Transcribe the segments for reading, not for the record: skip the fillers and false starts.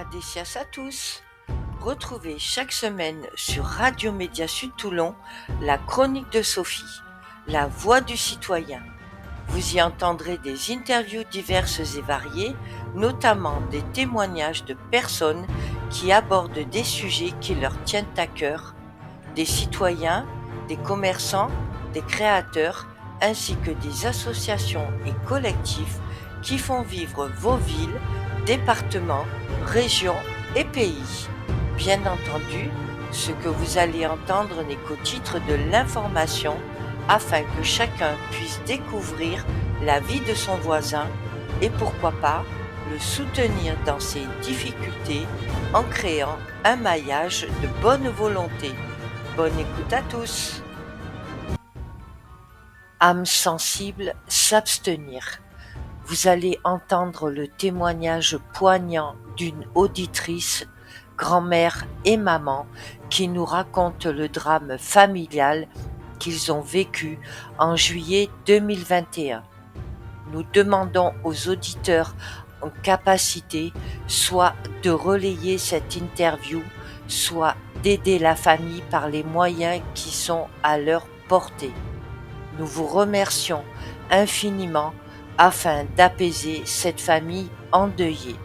Adessias à tous. Retrouvez chaque semaine sur Radio Média Sud Toulon la chronique de Sophie, la voix du citoyen. Vous y entendrez des interviews diverses et variées, notamment des témoignages de personnes qui abordent des sujets qui leur tiennent à cœur, des citoyens, des commerçants, des créateurs, ainsi que des associations et collectifs qui font vivre vos villes, départements, régions et pays. Bien entendu, ce que vous allez entendre n'est qu'au titre de l'information afin que chacun puisse découvrir la vie de son voisin et pourquoi pas le soutenir dans ses difficultés en créant un maillage de bonne volonté. Bonne écoute à tous. Âme sensible, s'abstenir. Vous allez entendre le témoignage poignant d'une auditrice, grand-mère et maman, qui nous raconte le drame familial qu'ils ont vécu en juillet 2021. Nous demandons aux auditeurs en capacité soit de relayer cette interview, soit d'aider la famille par les moyens qui sont à leur portée. Nous vous remercions infiniment afin d'apaiser cette famille endeuillée.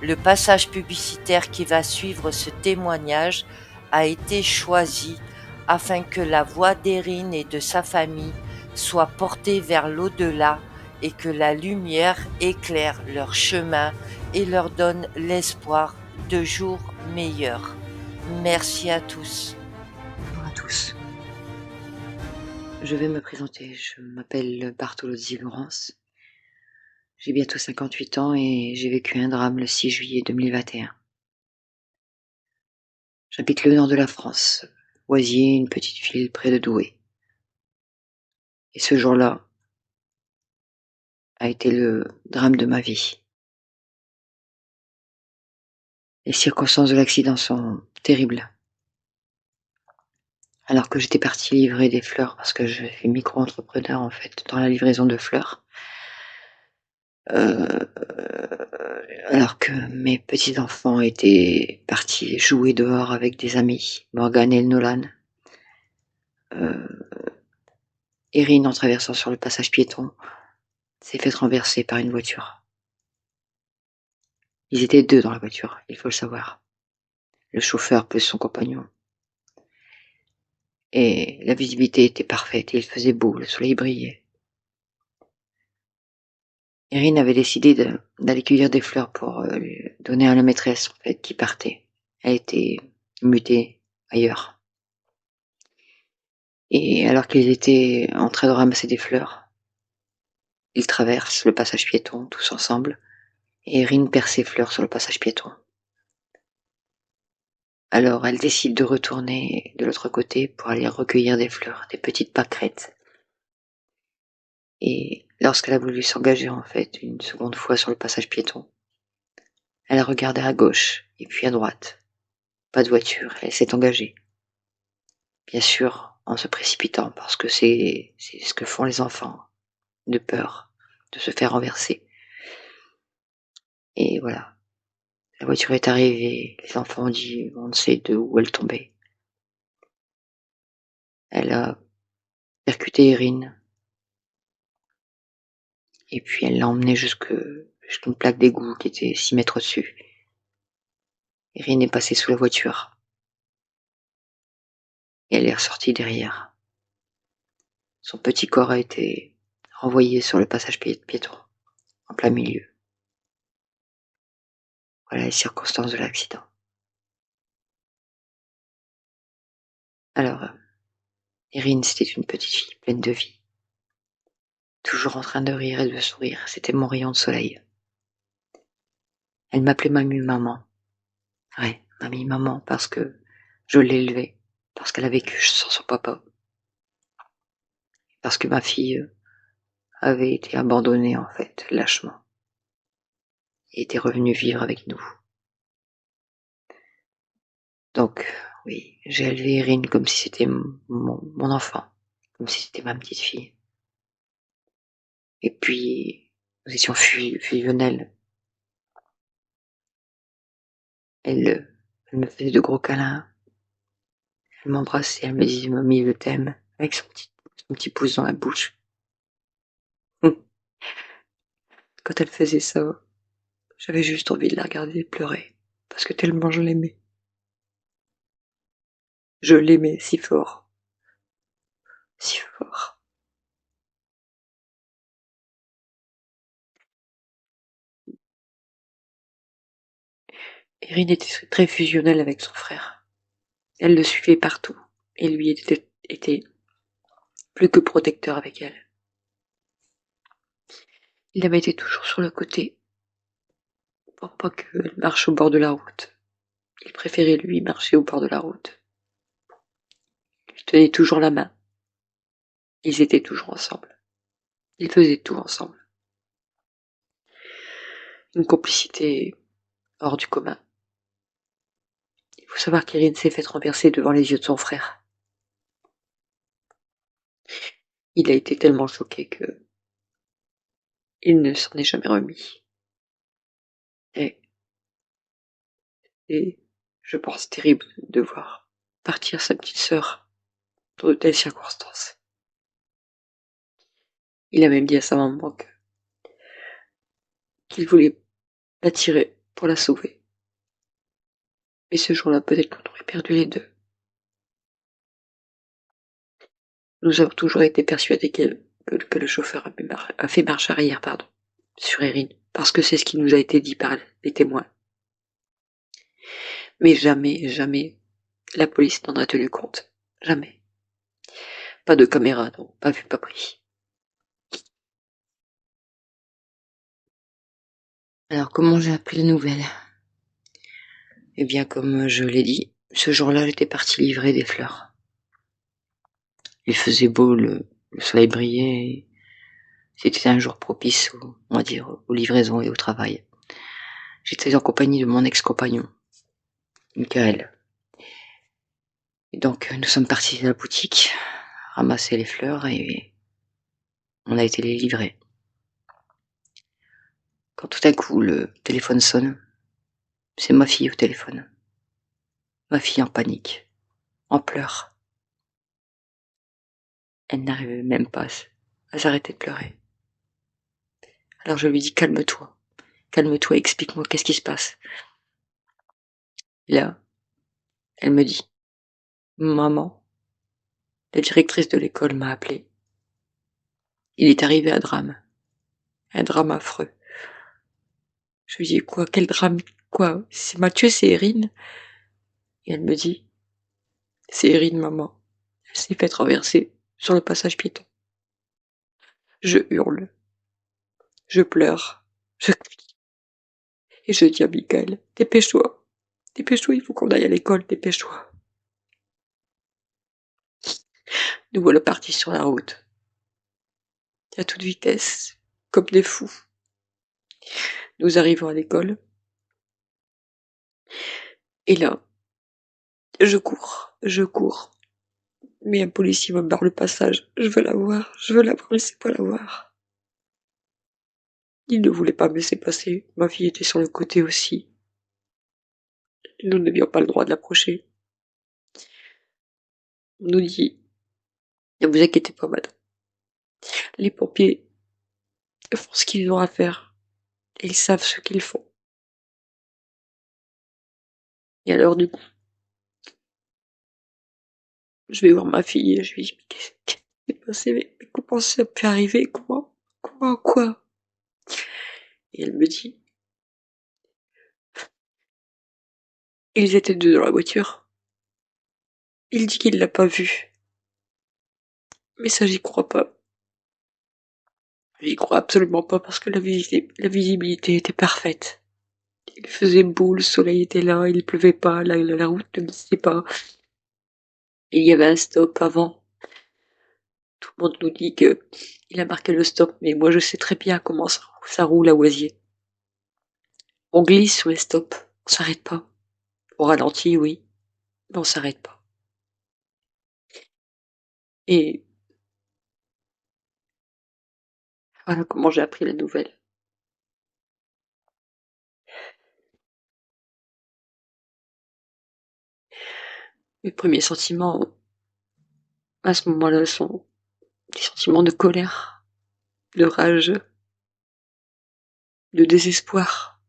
Le passage publicitaire qui va suivre ce témoignage a été choisi afin que la voix d'Erin et de sa famille soit portée vers l'au-delà et que la lumière éclaire leur chemin et leur donne l'espoir de jours meilleurs. Merci à tous. Bonjour à tous. Je vais me présenter. Je m'appelle Bartolozzi Laurence. J'ai bientôt 58 ans et j'ai vécu un drame le 6 juillet 2021. J'habite le nord de la France, Oisier, une petite ville près de Douai. Et ce jour-là a été le drame de ma vie. Les circonstances de l'accident sont terribles. Alors que j'étais partie livrer des fleurs, parce que je suis micro-entrepreneur en fait, dans la livraison de fleurs, alors que mes petits-enfants étaient partis jouer dehors avec des amis, Morgane et Nolan, Erin, en traversant sur le passage piéton, s'est fait renverser par une voiture. Ils étaient deux dans la voiture, il faut le savoir. Le chauffeur plus son compagnon. Et la visibilité était parfaite, et il faisait beau, le soleil brillait. Erin avait décidé d'aller cueillir des fleurs pour lui donner à la maîtresse, en fait, qui partait. Elle était mutée ailleurs. Et alors qu'ils étaient en train de ramasser des fleurs, ils traversent le passage piéton tous ensemble, et Erin perd ses fleurs sur le passage piéton. Alors elle décide de retourner de l'autre côté pour aller recueillir des fleurs, des petites pâquerettes. Et lorsqu'elle a voulu s'engager en fait une seconde fois sur le passage piéton, elle a regardé à gauche et puis à droite. Pas de voiture, elle s'est engagée. Bien sûr, en se précipitant, parce que c'est ce que font les enfants, de peur de se faire renverser. Et voilà. La voiture est arrivée, les enfants ont dit, on ne sait de où elle tombait. Elle a percuté Erin, et puis elle l'a emmenée jusqu'à une plaque d'égout qui était 6 mètres au-dessus. Erin est passée sous la voiture, et elle est ressortie derrière. Son petit corps a été renvoyé sur le passage piéton, en plein milieu. Voilà les circonstances de l'accident. Alors, Erin, c'était une petite fille pleine de vie. Toujours en train de rire et de sourire, c'était mon rayon de soleil. Elle m'appelait mamie maman. Ouais, mamie maman, parce que je l'ai élevée, parce qu'elle a vécu sans son papa. Parce que ma fille avait été abandonnée, en fait, lâchement. Et était revenue vivre avec nous. Donc, oui, j'ai élevé Erin comme si c'était mon enfant, comme si c'était ma petite fille. Et puis, nous étions fusionnels. Elle me faisait de gros câlins. Elle m'embrassait, elle me disait mamie, je t'aime, avec son petit pouce dans la bouche. Quand elle faisait ça, j'avais juste envie de la regarder pleurer, parce que tellement je l'aimais. Je l'aimais si fort, si fort. Erin était très fusionnelle avec son frère. Elle le suivait partout, et lui était plus que protecteur avec elle. Il la mettait toujours sur le côté, pour pas qu'elle marche au bord de la route. Il préférait lui marcher au bord de la route. Il lui tenait toujours la main. Ils étaient toujours ensemble. Ils faisaient tout ensemble. Une complicité hors du commun. Il faut savoir qu'Erin s'est fait renverser devant les yeux de son frère. Il a été tellement choqué que il ne s'en est jamais remis. Et, et je pense terrible de voir partir sa petite sœur dans de telles circonstances. Il a même dit à sa maman qu'il voulait la tirer pour la sauver. Et ce jour-là, peut-être qu'on aurait perdu les deux. Nous avons toujours été persuadés que le chauffeur a fait marche arrière, sur Erin, parce que c'est ce qui nous a été dit par les témoins. Mais jamais, jamais, la police n'en a tenu compte. Jamais. Pas de caméra, non, pas vu, pas pris. Alors, comment j'ai appris la nouvelle? Eh bien, comme je l'ai dit, ce jour-là, j'étais partie livrer des fleurs. Il faisait beau, le soleil brillait, c'était un jour propice, on va dire, aux livraisons et au travail. J'étais en compagnie de mon ex-compagnon, Michael. Et donc, nous sommes partis à la boutique, ramasser les fleurs et on a été les livrer. Quand tout à coup, le téléphone sonne, c'est ma fille au téléphone. Ma fille en panique, en pleurs. Elle n'arrivait même pas à s'arrêter de pleurer. Alors je lui dis calme-toi, calme-toi, explique-moi qu'est-ce qui se passe. Et là, elle me dit, maman, la directrice de l'école m'a appelé. Il est arrivé un drame affreux. Je lui dis quoi, quel drame, quoi, c'est Mathieu, c'est Erin. Et elle me dit, c'est Erin, maman. Elle s'est fait renverser sur le passage piéton. Je hurle, je pleure, je crie. Et je dis à Michael, dépêche-toi, dépêche-toi, il faut qu'on aille à l'école, dépêche-toi. Nous voilà partis sur la route, à toute vitesse, comme des fous. Nous arrivons à l'école, et là, je cours. Mais un policier me barre le passage. Je veux la voir, laissez-moi la voir. Il ne voulait pas me laisser passer. Ma fille était sur le côté aussi. Nous n'avions pas le droit de l'approcher. On nous dit, ne vous inquiétez pas, madame. Les pompiers font ce qu'ils ont à faire. Et ils savent ce qu'ils font. Et alors, du coup, je vais voir ma fille et je lui dis, mais qu'est-ce qui s'est passé? Mais comment ça peut arriver? Quoi? Et elle me dit, ils étaient deux dans la voiture. Il dit qu'il l'a pas vue. Mais ça, j'y crois pas. J'y crois absolument pas parce que la visibilité était parfaite. Il faisait beau, le soleil était là, il pleuvait pas, la route ne glissait pas. Il y avait un stop avant. Tout le monde nous dit que il a marqué le stop, mais moi je sais très bien comment ça roule à Oisier. On glisse sur les stops, on s'arrête pas. On ralentit, oui, mais on s'arrête pas. Et voilà comment j'ai appris la nouvelle. Mes premiers sentiments, à ce moment-là, sont des sentiments de colère, de rage, de désespoir.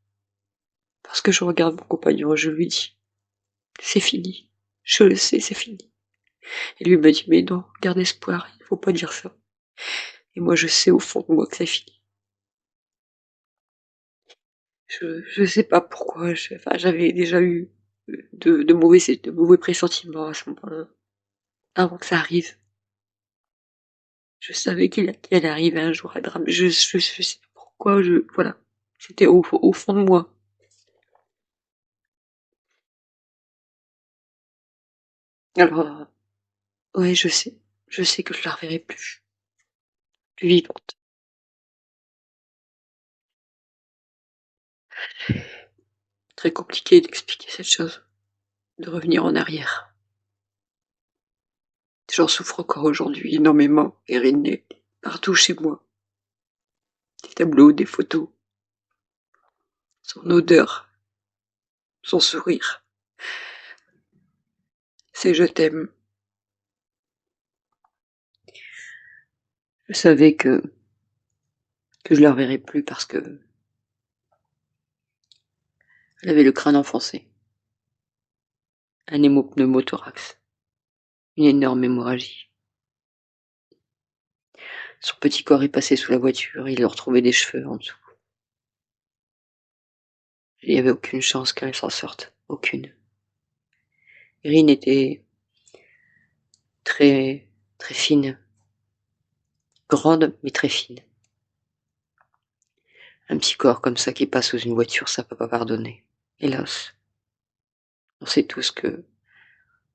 Parce que je regarde mon compagnon et je lui dis, c'est fini. Je le sais, c'est fini. Et lui me dit, mais non, garde espoir, il faut pas dire ça. Et moi, je sais au fond de moi que c'est fini. Je sais pas pourquoi, j'avais déjà eu de mauvais pressentiments à ce moment-là. Avant que ça arrive. Je savais qu'il allait arriver un jour un drame. Je sais pas pourquoi, voilà. C'était au fond de moi. Alors, ouais, je sais. Je sais que je la reverrai plus. Plus vivante. Très compliqué d'expliquer cette chose. De revenir en arrière. J'en souffre encore aujourd'hui énormément. Erin est partout chez moi. Des tableaux, des photos. Son odeur. Son sourire. C'est je t'aime. Je savais que je la reverrai plus parce que elle avait le crâne enfoncé. Un pneumothorax. Une énorme hémorragie. Son petit corps est passé sous la voiture, il a retrouvé des cheveux en dessous. Il n'y avait aucune chance qu'elle s'en sorte. Aucune. Erin était très, très fine. Grande, mais très fine. Un petit corps comme ça qui passe sous une voiture, ça peut pas pardonner. Hélas. On sait tous que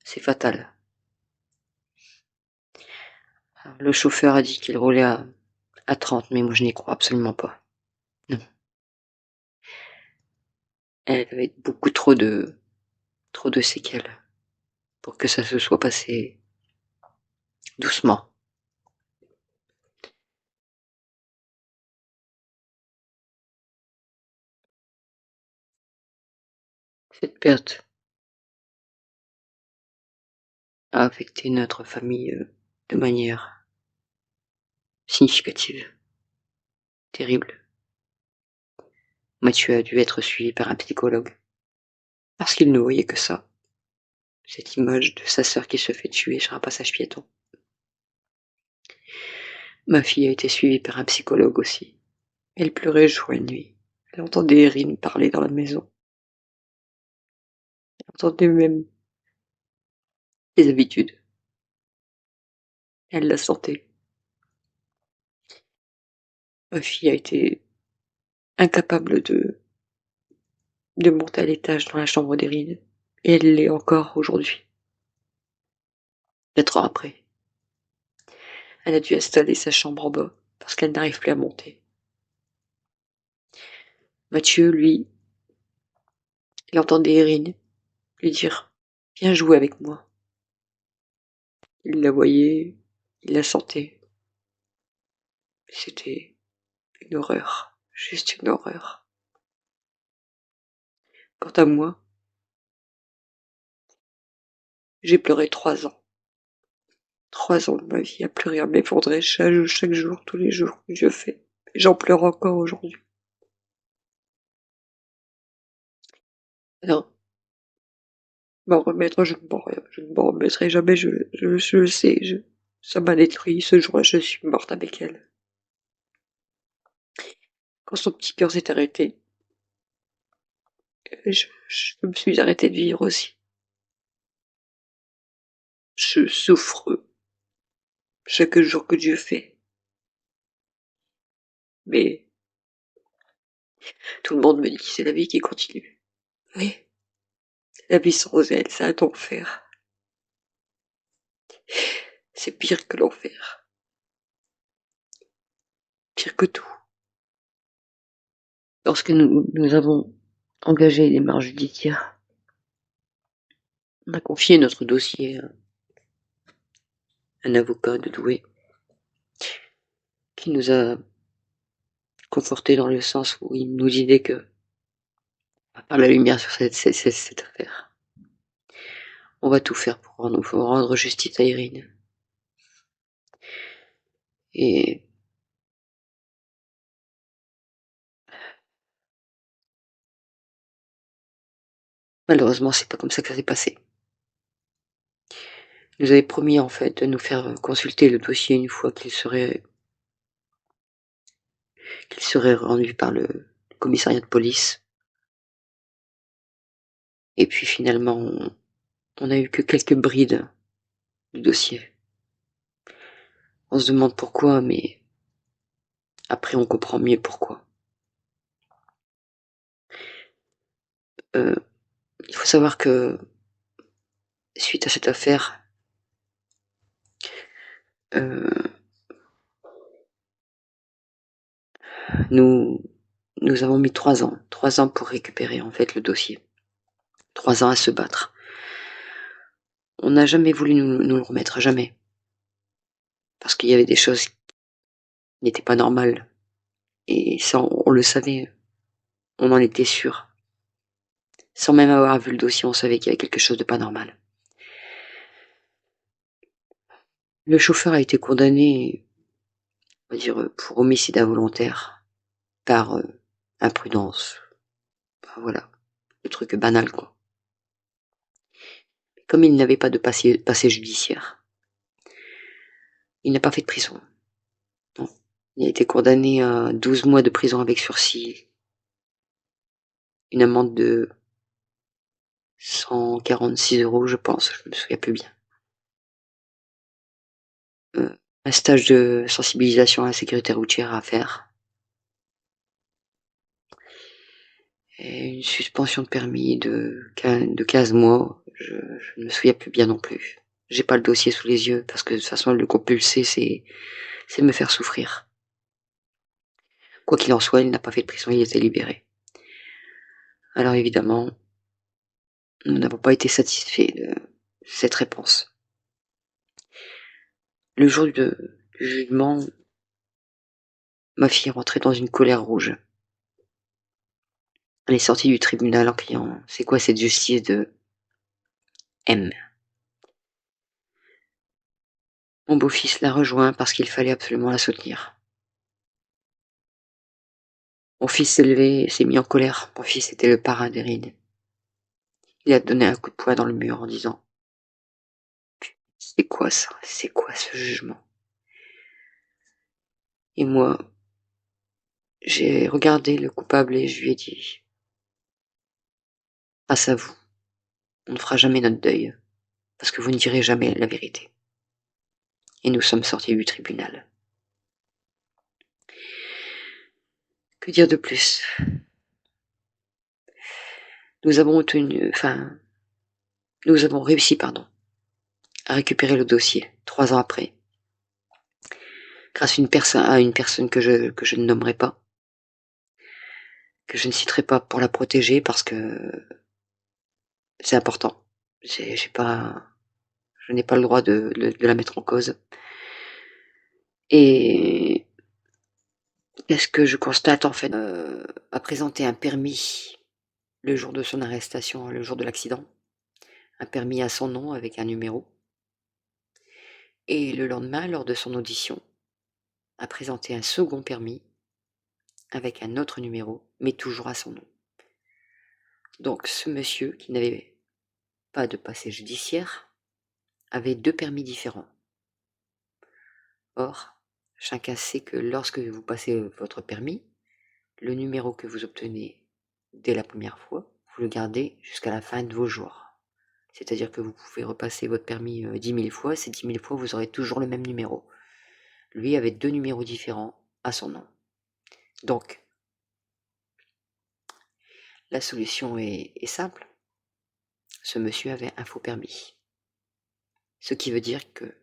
c'est fatal. Alors, le chauffeur a dit qu'il roulait à 30, mais moi je n'y crois absolument pas. Non. Elle avait beaucoup trop de séquelles pour que ça se soit passé doucement. Cette perte a affecté notre famille de manière significative. Terrible. Mathieu a dû être suivi par un psychologue. Parce qu'il ne voyait que ça. Cette image de sa sœur qui se fait tuer sur un passage piéton. Ma fille a été suivie par un psychologue aussi. Elle pleurait jour et nuit. Elle entendait Erin parler dans la maison. Elle entendait même les habitudes. Elle la sentait. Ma fille a été incapable de monter à l'étage dans la chambre d'Erin. Et elle l'est encore aujourd'hui. 4 ans après. Elle a dû installer sa chambre en bas parce qu'elle n'arrive plus à monter. Mathieu, lui, il entendait Erin lui dire « Viens jouer avec moi ». Il la voyait, il la sentait. C'était une horreur, juste une horreur. Quant à moi, j'ai pleuré 3 ans. 3 ans de ma vie à pleurer, à m'effondrer chaque jour, tous les jours que je fais. Et j'en pleure encore aujourd'hui. Alors, m'en remettre, je ne m'en remettrai jamais, je le sais, ça m'a détruit, ce jour-là, je suis morte avec elle. Quand son petit cœur s'est arrêté, je me suis arrêtée de vivre aussi. Je souffre chaque jour que Dieu fait. Mais tout le monde me dit que c'est la vie qui continue. Oui, la vie sans elle, c'est un enfer. C'est pire que l'enfer. Pire que tout. Lorsque nous avons engagé les démarches judiciaires, on a confié notre dossier à un avocat de Douai qui nous a conforté dans le sens où il nous disait que on va faire la lumière sur cette affaire. On va tout faire pour rendre justice à Irine. Et malheureusement, c'est pas comme ça que ça s'est passé. Il nous avait promis en fait de nous faire consulter le dossier une fois qu'il serait rendu par le commissariat de police. Et puis finalement, on a eu que quelques brides du dossier. On se demande pourquoi, mais après on comprend mieux pourquoi. Il faut savoir que suite à cette affaire, nous avons mis 3 ans pour récupérer en fait le dossier. 3 ans à se battre. On n'a jamais voulu nous le remettre, jamais. Parce qu'il y avait des choses qui n'étaient pas normales. Et ça, on le savait. On en était sûr. Sans même avoir vu le dossier, on savait qu'il y avait quelque chose de pas normal. Le chauffeur a été condamné, on va dire, pour homicide involontaire, par imprudence. Enfin, voilà, le truc banal, quoi. Comme il n'avait pas de passé judiciaire, il n'a pas fait de prison. Non. Il a été condamné à 12 mois de prison avec sursis, une amende de 146 €, je pense, je me souviens plus bien. Un stage de sensibilisation à la sécurité routière à faire. Et une suspension de permis de 15 mois, je ne me souviens plus bien non plus. J'ai pas le dossier sous les yeux, parce que de toute façon, le compulser, c'est me faire souffrir. Quoi qu'il en soit, il n'a pas fait de prison, il était libéré. Alors évidemment, nous n'avons pas été satisfaits de cette réponse. Le jour du jugement, ma fille est rentrée dans une colère rouge. Elle est sortie du tribunal en criant « C'est quoi cette justice de M ?» Mon beau-fils l'a rejoint parce qu'il fallait absolument la soutenir. Mon fils s'est levé et s'est mis en colère. Mon fils était le parrain d'Erin. Il a donné un coup de poing dans le mur en disant « C'est quoi ça? C'est quoi ce jugement ?» Et moi, j'ai regardé le coupable et je lui ai dit « Grâce à vous, on ne fera jamais notre deuil, parce que vous ne direz jamais la vérité. » Et nous sommes sortis du tribunal. Que dire de plus? Nous avons réussi, à récupérer le dossier 3 ans après, grâce à une personne que je ne nommerai pas, que je ne citerai pas pour la protéger parce que c'est important. Je n'ai pas le droit de la mettre en cause. Et qu'est-ce que je constate en fait? A présenté un permis le jour de son arrestation, le jour de l'accident, un permis à son nom avec un numéro. Et le lendemain, lors de son audition, a présenté un second permis avec un autre numéro, mais toujours à son nom. Donc ce monsieur, qui n'avait pas de passé judiciaire, avait 2 permis différents. Or, chacun sait que lorsque vous passez votre permis, le numéro que vous obtenez dès la première fois, vous le gardez jusqu'à la fin de vos jours. C'est-à-dire que vous pouvez repasser votre permis 10 000 fois, ces 10 000 fois, vous aurez toujours le même numéro. Lui avait 2 numéros différents à son nom. Donc, la solution est simple. Ce monsieur avait un faux permis. Ce qui veut dire que,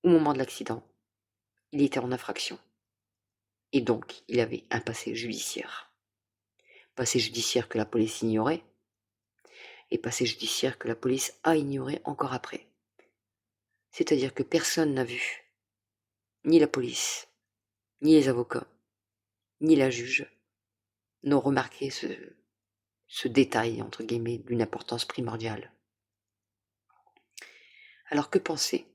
au moment de l'accident, il était en infraction. Et donc, il avait un passé judiciaire. Passé judiciaire que la police ignorait, et passé judiciaire que la police a ignoré encore après. C'est-à-dire que personne n'a vu, ni la police, ni les avocats, ni la juge, n'ont remarqué ce détail, entre guillemets, d'une importance primordiale. Alors que penser?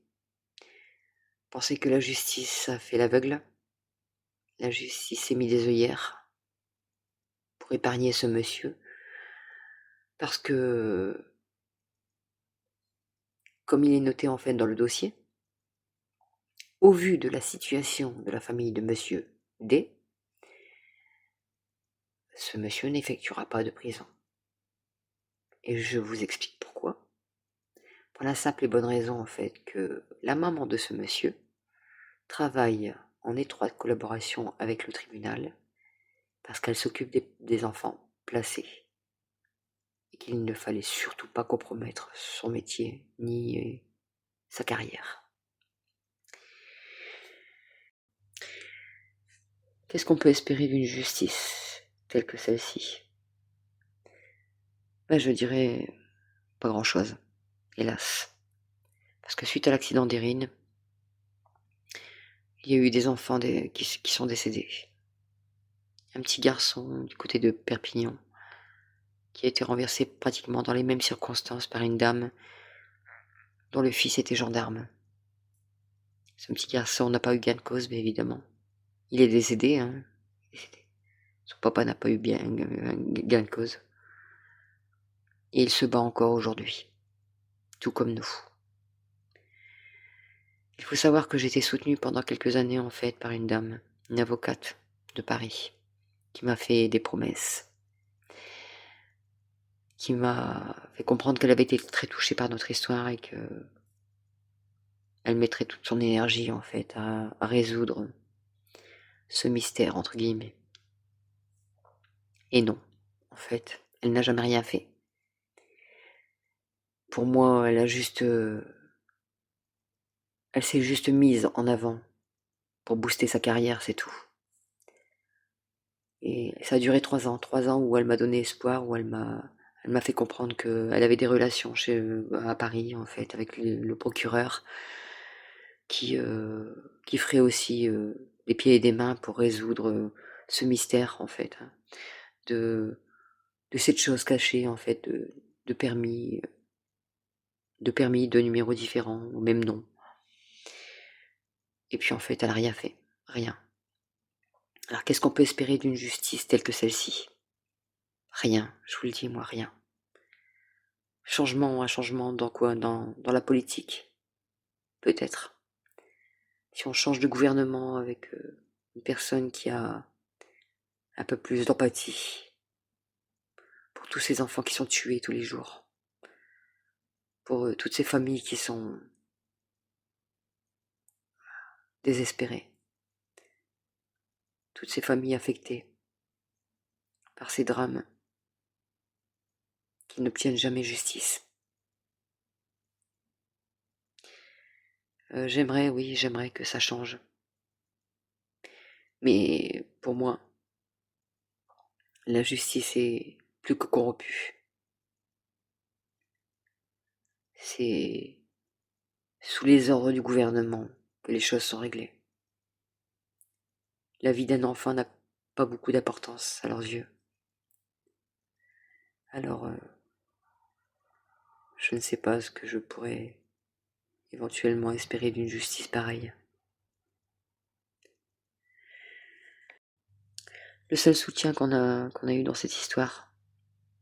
Penser que la justice a fait l'aveugle? La justice s'est mis des œillères pour épargner ce monsieur, parce que, comme il est noté en fait dans le dossier, au vu de la situation de la famille de monsieur D, ce monsieur n'effectuera pas de prison. Et je vous explique pourquoi. Pour la simple et bonne raison en fait que la maman de ce monsieur travaille en étroite collaboration avec le tribunal parce qu'elle s'occupe des enfants placés et qu'il ne fallait surtout pas compromettre son métier ni sa carrière. Qu'est-ce qu'on peut espérer d'une justice telle que celle-ci? Je dirais pas grand-chose, hélas. Parce que suite à l'accident d'Erin, il y a eu des enfants qui sont décédés. Un petit garçon du côté de Perpignan qui a été renversé pratiquement dans les mêmes circonstances par une dame dont le fils était gendarme. Ce petit garçon n'a pas eu gain de cause, bien évidemment. Il est décédé, hein. Son papa n'a pas eu bien gain de cause. Et il se bat encore aujourd'hui, tout comme nous. Il faut savoir que j'ai été soutenue pendant quelques années en fait par une dame, une avocate de Paris, qui m'a fait des promesses, qui m'a fait comprendre qu'elle avait été très touchée par notre histoire et que elle mettrait toute son énergie en fait à résoudre ce mystère entre guillemets. Et non, en fait, elle n'a jamais rien fait. Pour moi, elle s'est juste mise en avant pour booster sa carrière, c'est tout. Et ça a duré 3 ans, 3 ans où elle m'a donné espoir, où elle m'a fait comprendre qu'elle avait des relations à Paris, en fait, avec le procureur, qui ferait aussi des pieds et des mains pour résoudre ce mystère, en fait, hein, de cette chose cachée, en fait, de permis, de numéros différents, au même nom. Et puis, en fait, elle n'a rien fait. Rien. Alors, qu'est-ce qu'on peut espérer d'une justice telle que celle-ci? Rien, je vous le dis, moi, rien. Un changement dans quoi? Dans la politique, peut-être. Si on change de gouvernement avec une personne qui a un peu plus d'empathie pour tous ces enfants qui sont tués tous les jours, pour toutes ces familles qui sont désespérées, toutes ces familles affectées par ces drames qui n'obtiennent jamais justice. J'aimerais que ça change. Mais pour moi, la justice est plus que corrompue. C'est sous les ordres du gouvernement que les choses sont réglées. La vie d'un enfant n'a pas beaucoup d'importance à leurs yeux. Alors, je ne sais pas ce que je pourrais éventuellement espérer d'une justice pareille. Le seul soutien qu'on a eu dans cette histoire,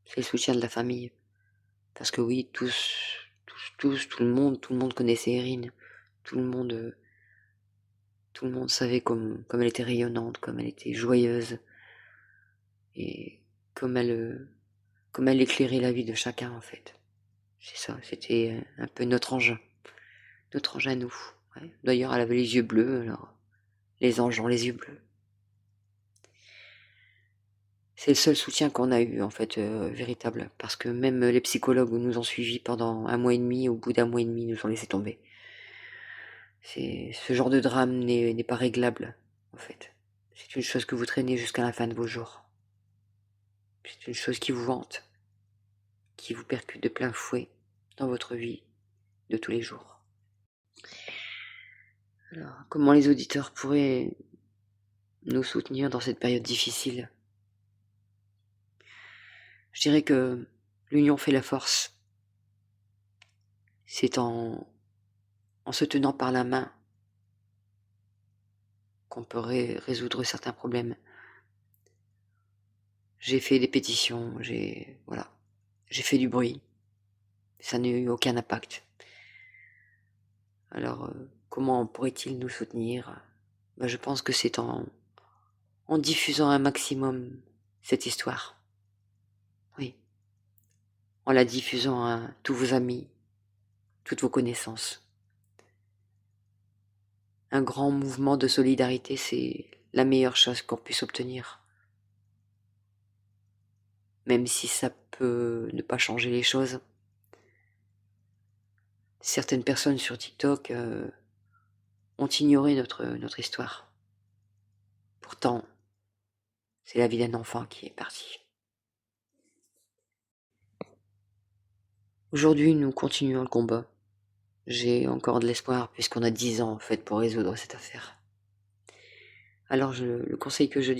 c'est le soutien de la famille. Parce que oui, tout le monde connaissait Erin. Tout le monde savait comme elle était rayonnante, comme elle était joyeuse. Et comme elle éclairait la vie de chacun, en fait. C'est ça, c'était un peu notre ange à nous. Ouais. D'ailleurs, elle avait les yeux bleus, alors les anges ont les yeux bleus. C'est le seul soutien qu'on a eu, en fait, véritable. Parce que même les psychologues nous ont suivis pendant 1 mois et demi, au bout d'1 mois et demi, nous ont laissé tomber. Ce genre de drame n'est pas réglable, en fait. C'est une chose que vous traînez jusqu'à la fin de vos jours. C'est une chose qui vous hante, qui vous percute de plein fouet dans votre vie de tous les jours. Alors, comment les auditeurs pourraient nous soutenir dans cette période difficile? Je dirais que l'union fait la force. C'est en en se tenant par la main qu'on peut résoudre certains problèmes. J'ai fait des pétitions, j'ai fait du bruit. Ça n'a eu aucun impact. Alors, comment pourrait-il nous soutenir? Je pense que c'est en diffusant un maximum cette histoire. Oui. En la diffusant à tous vos amis, toutes vos connaissances. Un grand mouvement de solidarité, c'est la meilleure chose qu'on puisse obtenir. Même si ça peut ne pas changer les choses. Certaines personnes sur TikTok ont ignoré notre histoire. Pourtant, c'est la vie d'un enfant qui est parti. Aujourd'hui, nous continuons le combat. J'ai encore de l'espoir puisqu'on a 10 ans en fait pour résoudre cette affaire. Alors le conseil que je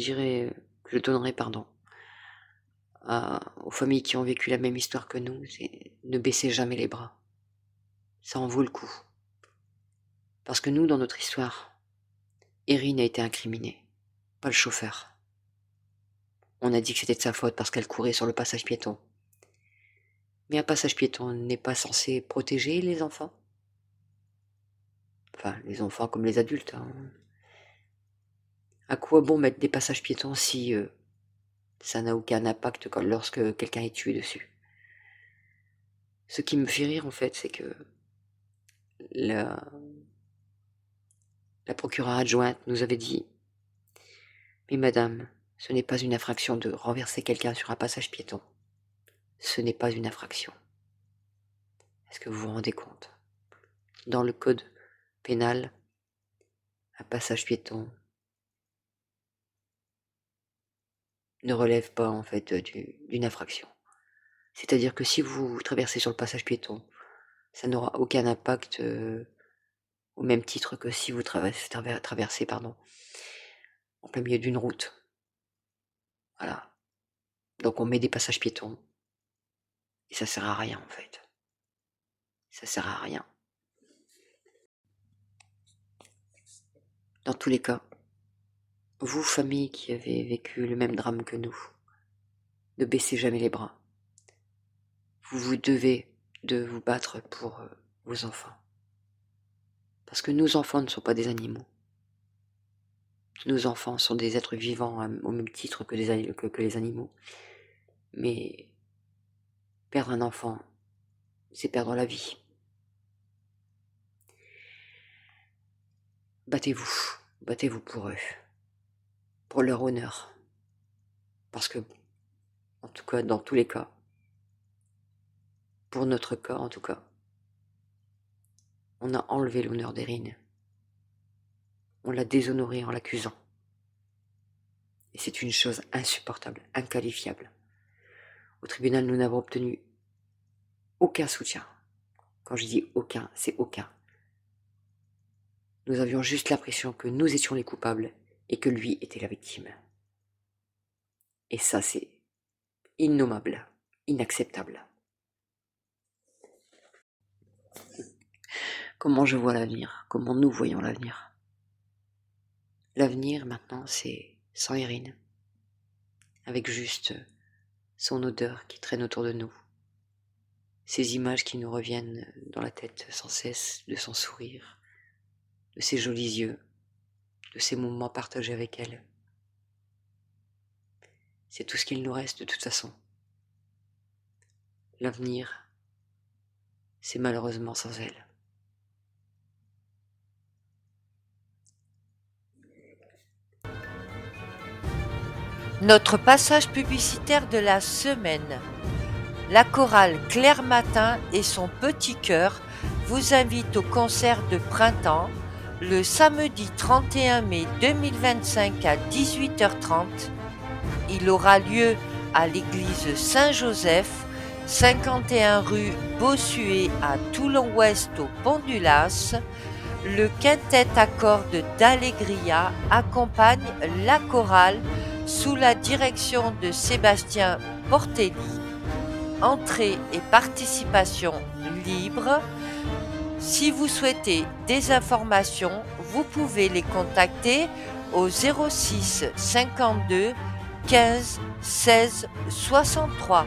donnerai aux familles qui ont vécu la même histoire que nous, c'est ne baissez jamais les bras. Ça en vaut le coup. Parce que nous, dans notre histoire, Erin a été incriminée, pas le chauffeur. On a dit que c'était de sa faute parce qu'elle courait sur le passage piéton. Mais un passage piéton n'est pas censé protéger les enfants. Enfin, les enfants comme les adultes. À quoi bon mettre des passages piétons si ça n'a aucun impact lorsque quelqu'un est tué dessus? Ce qui me fait rire en fait, c'est que la procureure adjointe nous avait dit « Mais madame, ce n'est pas une infraction de renverser quelqu'un sur un passage piéton. Ce n'est pas une infraction. » Est-ce que vous vous rendez compte? Dans le code pénal, un passage piéton ne relève pas en fait d'une infraction. C'est-à-dire que si vous traversez sur le passage piéton, ça n'aura aucun impact au même titre que si vous traversez en plein milieu d'une route. Voilà. Donc on met des passages piétons et ça sert à rien en fait. Ça sert à rien. Dans tous les cas, vous, famille qui avez vécu le même drame que nous, ne baissez jamais les bras. Vous devez de vous battre pour vos enfants. Parce que nos enfants ne sont pas des animaux. Nos enfants sont des êtres vivants au même titre que les animaux. Mais perdre un enfant, c'est perdre la vie. Battez-vous pour eux, pour leur honneur. Parce que, en tout cas, dans tous les cas, pour notre cas en tout cas, on a enlevé l'honneur d'Erin. On l'a déshonoré en l'accusant. Et c'est une chose insupportable, inqualifiable. Au tribunal, nous n'avons obtenu aucun soutien. Quand je dis aucun, c'est aucun. Nous avions juste l'impression que nous étions les coupables et que lui était la victime. Et ça, c'est innommable, inacceptable. Comment je vois l'avenir? Comment nous voyons l'avenir? L'avenir, maintenant, c'est sans Erin, avec juste son odeur qui traîne autour de nous, ces images qui nous reviennent dans la tête sans cesse, de son sourire, de ses jolis yeux, de ces moments partagés avec elle. C'est tout ce qu'il nous reste de toute façon. L'avenir, c'est malheureusement sans elle. Notre passage publicitaire de la semaine. La chorale Clair Matin et son petit chœur vous invitent au concert de printemps le samedi 31 mai 2025 à 18h30. Il aura lieu à l'église Saint-Joseph, 51 rue Bossuet à Toulon-Ouest au Pont-du-Las. Le quintet à cordes d'Allegria accompagne la chorale sous la direction de Sébastien Portelli. Entrée et participation libre. Si vous souhaitez des informations, vous pouvez les contacter au 06 52 15 16 63.